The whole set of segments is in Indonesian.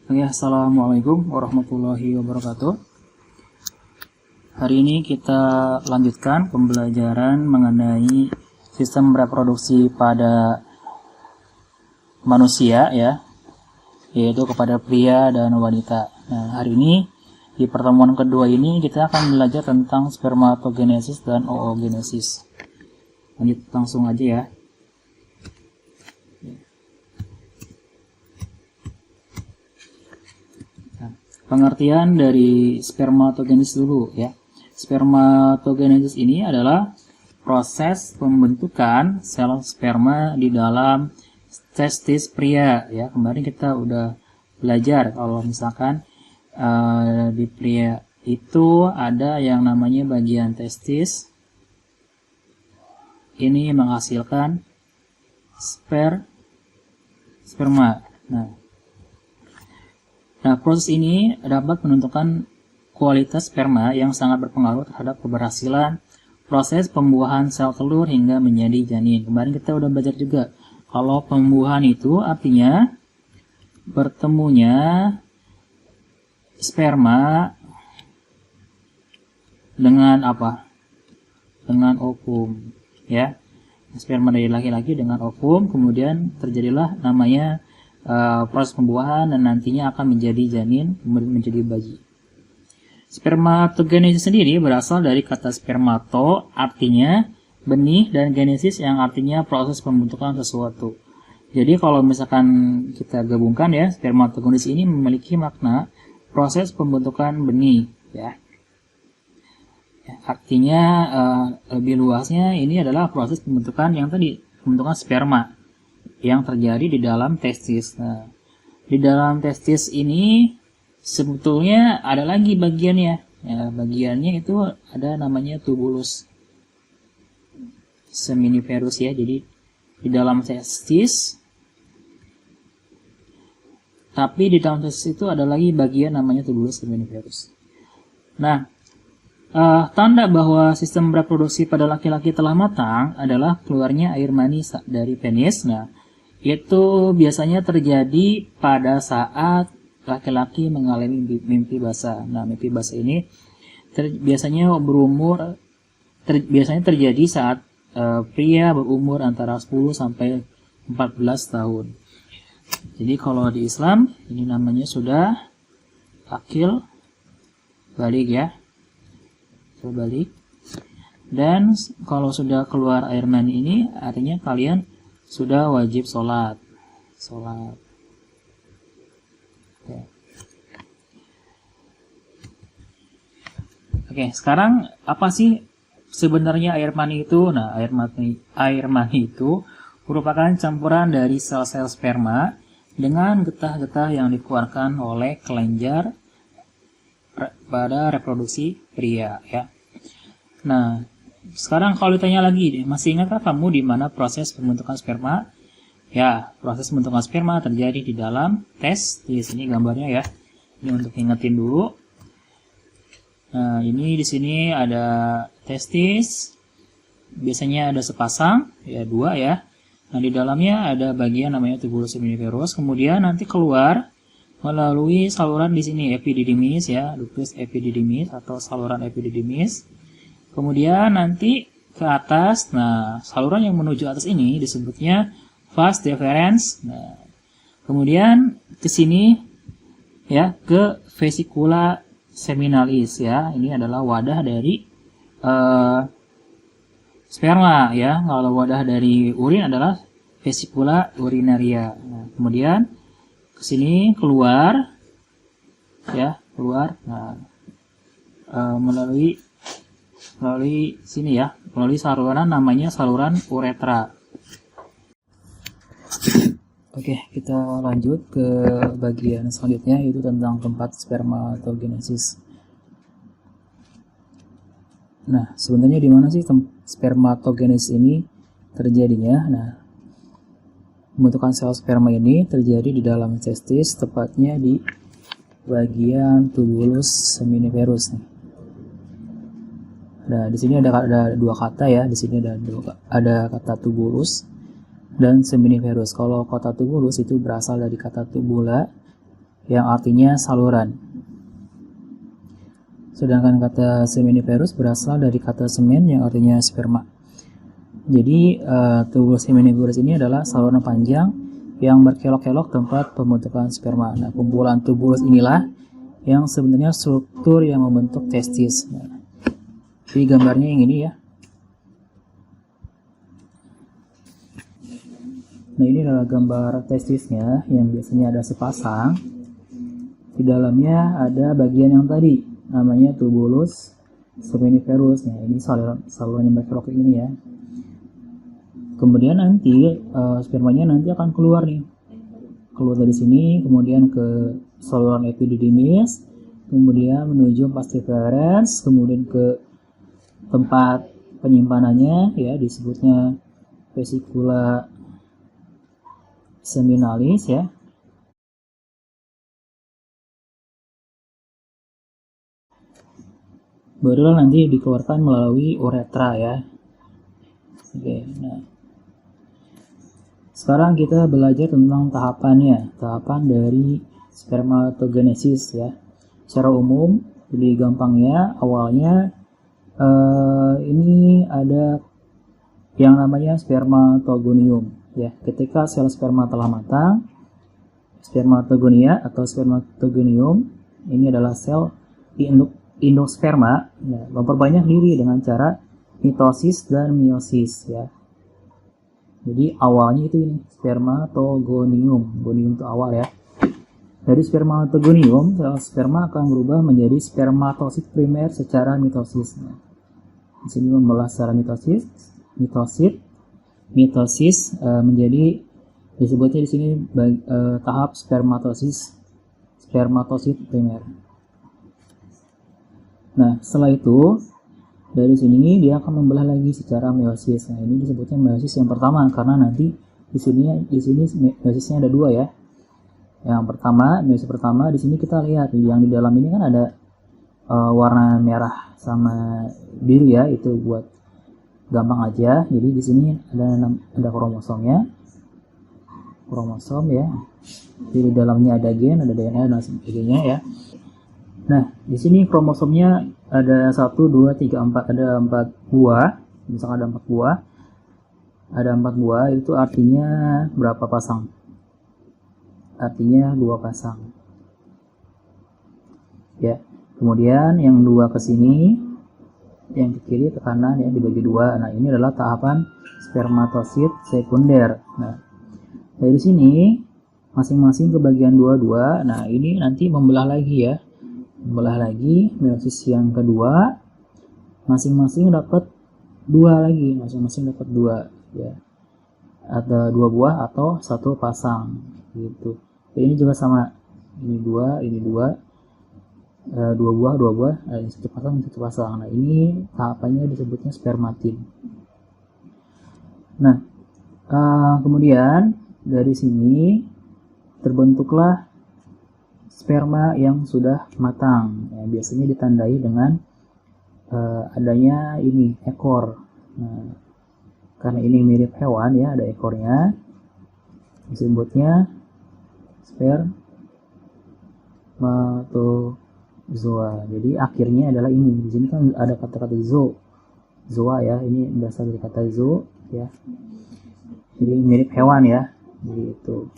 Assalamualaikum warahmatullahi wabarakatuh. Hari ini kita lanjutkan pembelajaran mengenai sistem reproduksi pada manusia ya, yaitu kepada pria dan wanita. Nah, hari ini di pertemuan kedua ini kita akan belajar tentang spermatogenesis dan oogenesis. Lanjut langsung aja ya. Pengertian dari spermatogenesis dulu ya. Spermatogenesis ini adalah proses pembentukan sel sperma di dalam testis pria ya. Kemarin kita udah belajar kalau misalkan di pria itu ada yang namanya bagian testis. Ini menghasilkan sperma. Nah, proses ini dapat menentukan kualitas sperma yang sangat berpengaruh terhadap keberhasilan proses pembuahan sel telur hingga menjadi janin. Kemarin kita udah belajar juga kalau pembuahan itu artinya bertemunya sperma dengan apa? Dengan ovum, ya. Sperma dari laki-laki dengan ovum, kemudian terjadilah namanya proses pembuahan dan nantinya akan menjadi janin, kemudian menjadi bayi. Spermatogenesis sendiri berasal dari kata spermato, artinya benih, dan genesis yang artinya proses pembentukan sesuatu. Jadi kalau misalkan kita gabungkan ya, spermatogenesis ini memiliki makna proses pembentukan benih ya. Artinya lebih luasnya ini adalah proses pembentukan yang tadi, pembentukan sperma yang terjadi di dalam testis. Nah, di dalam testis ini sebetulnya ada lagi bagiannya. Ya, bagiannya itu ada namanya tubulus seminiferus ya. Jadi di dalam testis, tapi di dalam testis itu ada lagi bagian namanya tubulus seminiferus. Nah, tanda bahwa sistem reproduksi pada laki-laki telah matang adalah keluarnya air mani dari penis. Nah, itu biasanya terjadi pada saat laki-laki mengalami mimpi basah. Nah, mimpi basah ini biasanya terjadi saat pria berumur antara 10 sampai 14 tahun. Jadi kalau di Islam ini namanya sudah akil balik ya. Balik. Dan kalau sudah keluar air mani ini artinya kalian sudah wajib sholat. Oke, sekarang apa sih sebenarnya air mani itu? Nah, air mani itu merupakan campuran dari sel-sel sperma dengan getah-getah yang dikeluarkan oleh kelenjar pada reproduksi pria ya. Nah, sekarang kalau ditanya lagi, masih ingatkah kamu di mana proses pembentukan sperma? Ya, proses pembentukan sperma terjadi di dalam testis. Ini gambarnya ya. Ini untuk ingetin dulu. Nah, ini di sini ada testis. Biasanya ada sepasang, ya 2 ya. Nah, di dalamnya ada bagian namanya tubulus seminiferus. Kemudian nanti keluar melalui saluran di sini epididymis ya, ductus epididymis atau saluran epididymis. Kemudian nanti ke atas, nah saluran yang menuju atas ini disebutnya vas deferens. Nah, kemudian ke sini ya ke vesicula seminalis ya. Ini adalah wadah dari sperma ya. Kalau wadah dari urin adalah vesicula urinaria. Nah, kemudian ke sini keluar ya, Nah, melalui sini ya, melalui saluran namanya saluran uretra. Oke, kita lanjut ke bagian selanjutnya, yaitu tentang tempat spermatogenesis. Nah, sebenarnya di mana sih spermatogenesis ini terjadinya? Nah, pembentukan sel sperma ini terjadi di dalam testis, tepatnya di bagian tubulus seminiferus nih. Nah, di sini ada 2 kata ya. Di sini ada kata tubulus dan seminiferus. Kalau kata tubulus itu berasal dari kata tubula yang artinya saluran. Sedangkan kata seminiferus berasal dari kata semen yang artinya sperma. Jadi tubulus seminiferus ini adalah saluran panjang yang berkelok-kelok tempat pembentukan sperma. Nah, kumpulan tubulus inilah yang sebenarnya struktur yang membentuk testis. Nah, di gambarnya yang ini ya. Nah, ini adalah gambar testisnya yang biasanya ada sepasang. Di dalamnya ada bagian yang tadi namanya tubulus seminiferus. Nah, ini saluran yang berkelok ini ya. Kemudian nanti spermanya nanti akan keluar nih. Keluar dari sini, kemudian ke saluran epididymis, kemudian menuju vas deferens, kemudian ke tempat penyimpanannya ya, disebutnya vesicula seminalis ya. Barulah nanti dikeluarkan melalui uretra ya. Oke, nah. Sekarang kita belajar tentang tahapannya, tahapan dari spermatogenesis ya. Secara umum, lebih gampangnya awalnya ini ada yang namanya spermatogonium ya. Ketika sel sperma telah matang, spermatogonia atau spermatogonium ini adalah sel indosperma ya, memperbanyak diri dengan cara mitosis dan meiosis ya. Jadi awalnya itu ini spermatogonium, gonium itu awal ya. Dari spermatogonium, sel sperma akan berubah menjadi spermatosit primer secara mitosis. Nah, di sini membelah secara mitosis menjadi disebutnya di sini tahap spermatosit primer. Nah, setelah itu dari sini dia akan membelah lagi secara meiosis. Nah, ini disebutnya meiosis yang pertama karena nanti di sini meiosisnya ada dua ya. Yang pertama, meiosis pertama di sini kita lihat yang di dalam ini kan ada warna merah sama biru ya, itu buat gampang aja. Jadi di sini ada kromosomnya. Kromosom ya. Di dalamnya ada gen, ada DNA dan sebagainya ya. Nah, di sini kromosomnya ada 1, 2, 3, 4, ada 4 buah. Misalkan ada 4 buah. Ada 4 buah, itu artinya berapa pasang? Artinya 2 pasang. Ya. Kemudian yang 2 ke sini, yang ke kiri ke kanan ya, dibagi 2. Nah, ini adalah tahapan spermatosit sekunder. Nah, dari sini masing-masing ke bagian 2. Nah, ini nanti membelah lagi ya. Membelah lagi, meiosis yang kedua, masing-masing dapat 2 lagi, masing-masing dapat 2 ya. Ada 2 buah atau 1 pasang gitu. Ini juga sama, ini 2, ini 2, 2 buah, ini 1 pasang, 1 pasang. Nah, ini tahapannya disebutnya spermatid. Nah, kemudian dari sini terbentuklah sperma yang sudah matang ya, biasanya ditandai dengan adanya ini ekor. Nah, karena ini mirip hewan ya, ada ekornya, disebutnya spermatozoa. Jadi akhirnya adalah ini. Di sini kan ada kata-kata zoa ya, ini berasal dari kata zo ya. Jadi mirip hewan ya, gitu.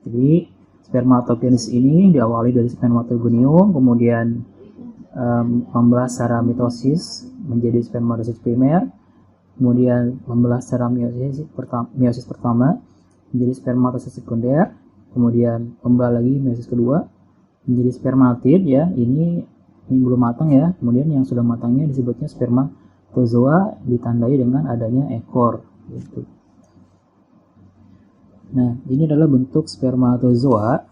Jadi spermatogenesis ini diawali dari spermatogonium, kemudian membelah secara mitosis menjadi spermatosit primer, kemudian membelah secara meiosis pertama menjadi spermatosit sekunder, kemudian membelah lagi meiosis kedua menjadi spermatid ya. Ini belum matang ya. Kemudian yang sudah matangnya disebutnya spermatozoa, ditandai dengan adanya ekor gitu. Nah, ini adalah bentuk spermatozoa.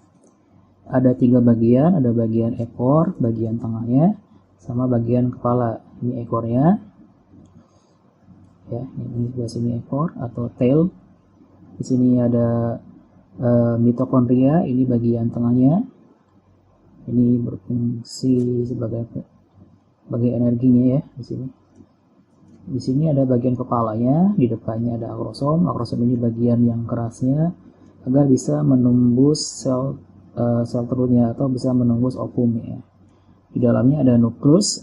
Ada 3 bagian, ada bagian ekor, bagian tengahnya, sama bagian kepala. Ini ekornya. Ya, ini sebelah sini ekor atau tail. Di sini ada mitokondria, ini bagian tengahnya. Ini berfungsi sebagai energinya ya di sini. Di sini ada bagian kepalanya, di depannya ada akrosom. Akrosom ini bagian yang kerasnya agar bisa menembus sel sel telurnya atau bisa menembus ovum ya. Di dalamnya ada nukleus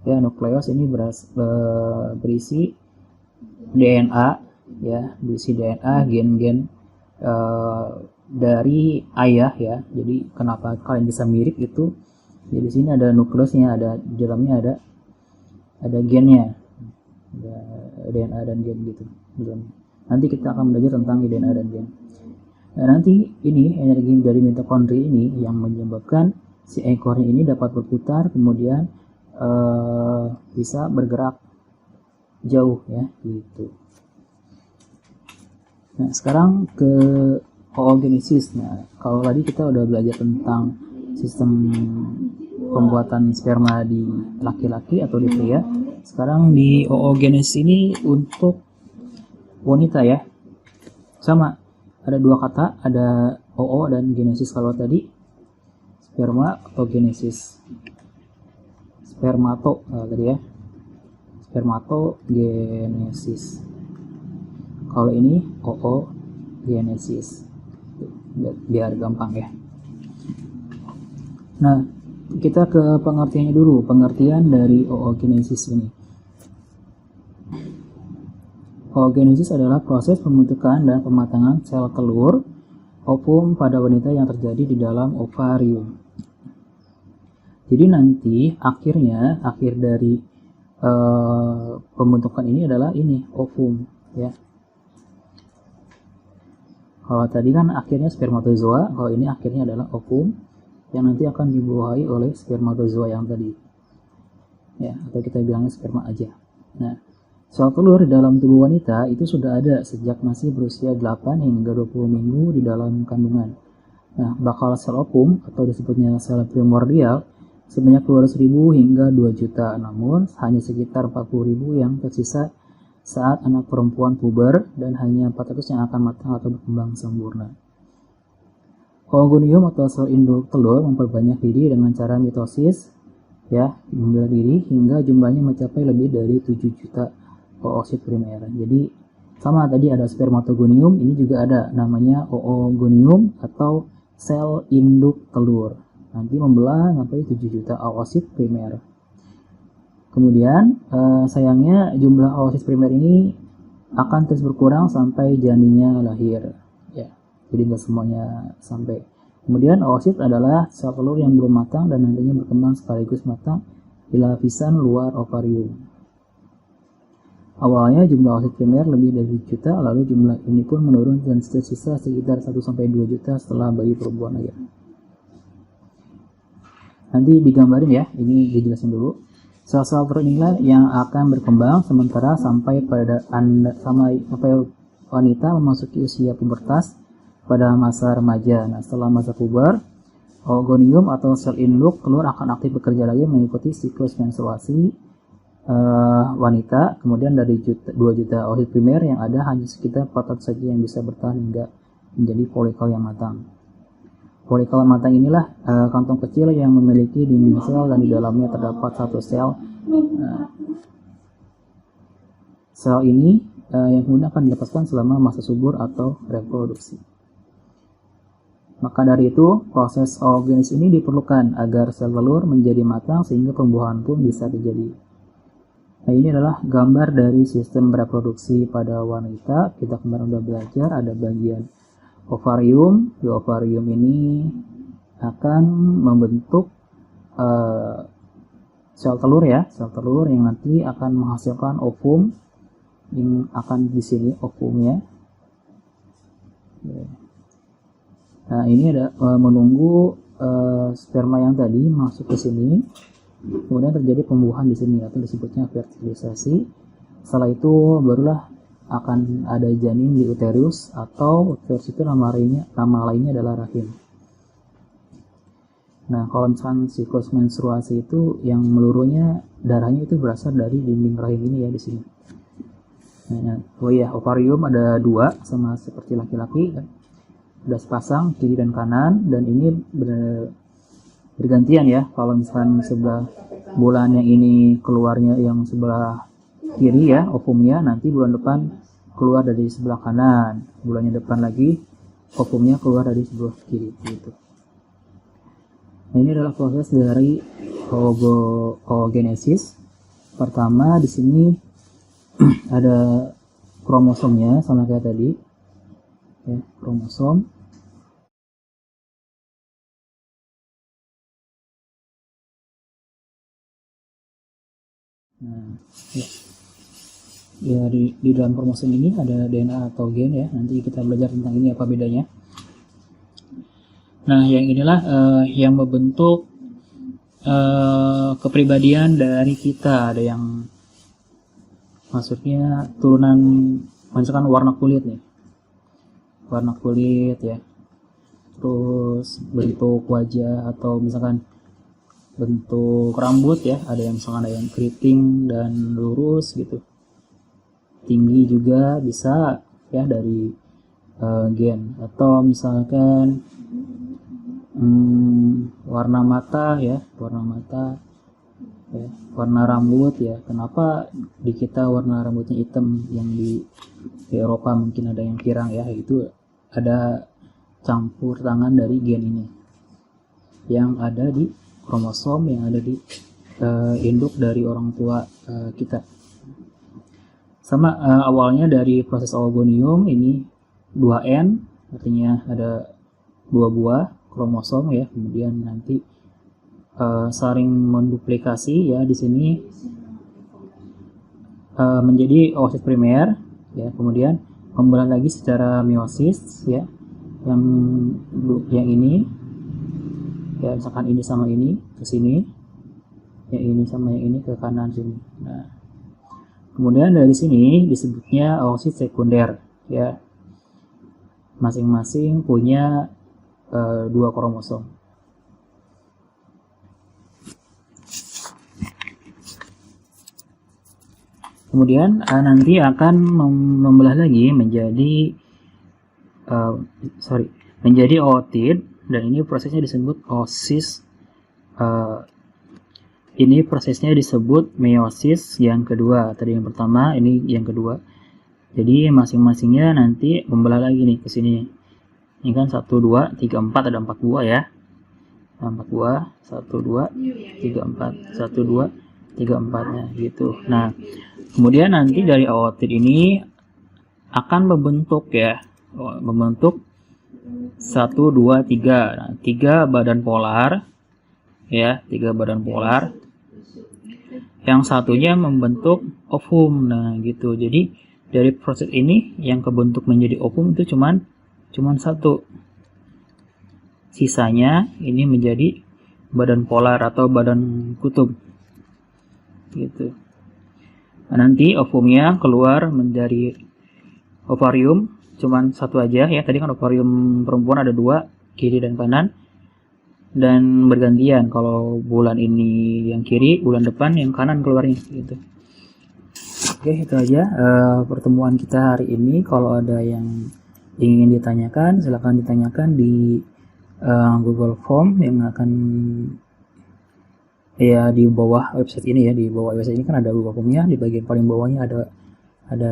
ya. Nukleus ini berisi DNA ya, berisi DNA, gen-gen dari ayah ya. Jadi kenapa kalian bisa mirip itu? Jadi di sini ada nukleusnya, di dalamnya ada gennya, ada DNA dan gen gitu. Nanti kita akan belajar tentang DNA dan gen. Nah, nanti ini energi dari mitokondria ini yang menyebabkan si ekornya ini dapat berputar, kemudian bisa bergerak jauh ya gitu. Nah, sekarang ke oogenesis. Nah, kalau tadi kita udah belajar tentang sistem pembuatan sperma di laki-laki atau di pria. Sekarang di oogenesis ini untuk wanita ya. Sama, ada dua kata, ada oo dan genesis. Kalau tadi sperma atau genesis, spermato tadi ya, spermatogenesis. Kalau ini oogenesis, biar gampang ya. Nah, kita ke pengertiannya dulu, pengertian dari oogenesis ini. Oogenesis adalah proses pembentukan dan pematangan sel telur ovum pada wanita yang terjadi di dalam ovarium. Jadi nanti akhir dari pembentukan ini adalah ini ovum ya. Kalau tadi kan akhirnya spermatozoa, kalau ini akhirnya adalah ovum yang nanti akan dibuahi oleh spermatozoa yang tadi ya, atau kita bilangnya sperma aja. Nah, sel telur di dalam tubuh wanita itu sudah ada sejak masih berusia 8 hingga 20 minggu di dalam kandungan. Nah, bakal sel ovum atau disebutnya sel primordial sebanyak 200.000 hingga 2 juta, namun hanya sekitar 40.000 yang tersisa saat anak perempuan puber dan hanya 400 yang akan matang atau berkembang sempurna. Oogonium atau sel induk telur memperbanyak diri dengan cara mitosis ya, membelah diri hingga jumlahnya mencapai lebih dari 7 juta oosit primer. Jadi sama tadi ada spermatogonium, ini juga ada namanya oogonium atau sel induk telur. Nanti membelah sampai 7 juta oosit primer. Kemudian sayangnya jumlah oosit primer ini akan terus berkurang sampai janinnya lahir ya. Jadi nggak semuanya sampai. Kemudian oosit adalah sel telur yang belum matang dan nantinya berkembang sekaligus matang di lapisan luar ovarium. Awalnya jumlah oosit primer lebih dari 1 juta, lalu jumlah ini pun menurun dan tersisa sekitar 1-2 juta setelah bayi perempuan lahir. Nanti digambarin ya, ini dijelasin dulu. Sel-sel telur inilah yang akan berkembang sementara sampai wanita memasuki usia pubertas pada masa remaja. Nah, setelah masa puber, oogonium atau sel induk telur akan aktif bekerja lagi mengikuti siklus menstruasi wanita. Kemudian dari 2 juta oosit primer yang ada hanya sekitar 400 saja yang bisa bertahan hingga menjadi folikel yang matang. Folikel matang inilah kantong kecil yang memiliki dinding sel dan di dalamnya terdapat satu sel. Sel ini yang kemudian akan dilepaskan selama masa subur atau reproduksi. Maka dari itu, proses oogenesis ini diperlukan agar sel telur menjadi matang sehingga pembuahan pun bisa terjadi. Nah, ini adalah gambar dari sistem reproduksi pada wanita. Kita kemarin sudah belajar ada bagian ovarium. Di ovarium ini akan membentuk sel telur ya, sel telur yang nanti akan menghasilkan ovum. Yang akan di sini ovumnya. Nah, ini ada menunggu sperma yang tadi masuk ke sini. Kemudian terjadi pembuahan di sini atau disebutnya fertilisasi. Setelah itu barulah akan ada janin di uterus atau uterus itu nama lainnya adalah rahim. Nah, kalau misalkan siklus menstruasi itu yang meluruhnya darahnya itu berasal dari dinding rahim ini ya di sini. Nah, oh iya, ovarium ada 2 sama seperti laki-laki kan. Ada sepasang kiri dan kanan dan ini bergantian ya. Kalau misalkan sebelah bulan yang ini keluarnya yang sebelah kiri ya ovumnya, nanti bulan depan keluar dari sebelah kanan, bulannya depan lagi ovumnya keluar dari sebelah kiri gitu. Nah, ini adalah proses dari oogenesis. Pertama di sini ada kromosomnya sama kayak tadi, ya, kromosom. Nah, ya di dalam kromosom ini ada DNA atau gen ya. Nanti kita belajar tentang ini apa bedanya. Nah, yang inilah yang membentuk kepribadian dari kita. Ada yang maksudnya turunan, misalkan warna kulit nih, warna kulit ya, terus bentuk wajah atau misalkan bentuk rambut ya, ada yang misalkan ada yang keriting dan lurus gitu, tinggi juga bisa ya dari gen, atau misalkan warna mata ya, ya, warna rambut ya. Kenapa di kita warna rambutnya hitam, yang di Eropa mungkin ada yang pirang ya, itu ada campur tangan dari gen ini yang ada di kromosom, yang ada di induk dari orang tua kita. Sama awalnya dari proses oogonium ini 2N, artinya ada 2 buah kromosom ya, kemudian nanti saling menduplikasi ya di sini menjadi oosit primer ya, kemudian kembali lagi secara meiosis ya, yang ini ya, misalkan ini sama ini ke sini, yang ini sama yang ini ke kanan sini. Nah, kemudian dari sini disebutnya oosit sekunder ya, masing-masing punya 2 kromosom. Kemudian nanti akan membelah lagi menjadi menjadi ootit, dan ini prosesnya disebut oosis. Ini prosesnya disebut meiosis yang kedua. Tadi yang pertama, ini yang kedua. Jadi masing-masingnya nanti membelah lagi nih ke sini. Ini kan 1, 2, 3, 4, ada 4 buah ya. 4 buah, 1, 2, 3, 4, 1, 2, 3, 4-nya gitu. Nah, kemudian nanti dari ootit ini akan membentuk ya, membentuk 1, 2, 3. Nah, 3 badan polar ya, 3 badan polar. Yang satunya membentuk ovum. Nah, gitu. Jadi dari proses ini yang kebentuk menjadi ovum itu cuman 1. Sisanya ini menjadi badan polar atau badan kutub. Gitu. Nah, nanti ovumnya keluar menjadi ovarium, cuman 1 aja ya. Tadi kan ovarium perempuan ada 2, kiri dan kanan, dan bergantian. Kalau bulan ini yang kiri, bulan depan yang kanan keluarnya gitu. Oke, itu aja pertemuan kita hari ini. Kalau ada yang ingin ditanyakan, silakan ditanyakan di Google Form yang akan ya di bawah website ini ya. Di bawah website ini kan ada Google Formnya, di bagian paling bawahnya ada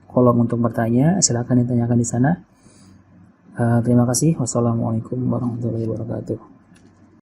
kolom untuk bertanya. Silakan ditanyakan di sana. Terima kasih. Wassalamualaikum warahmatullahi wabarakatuh.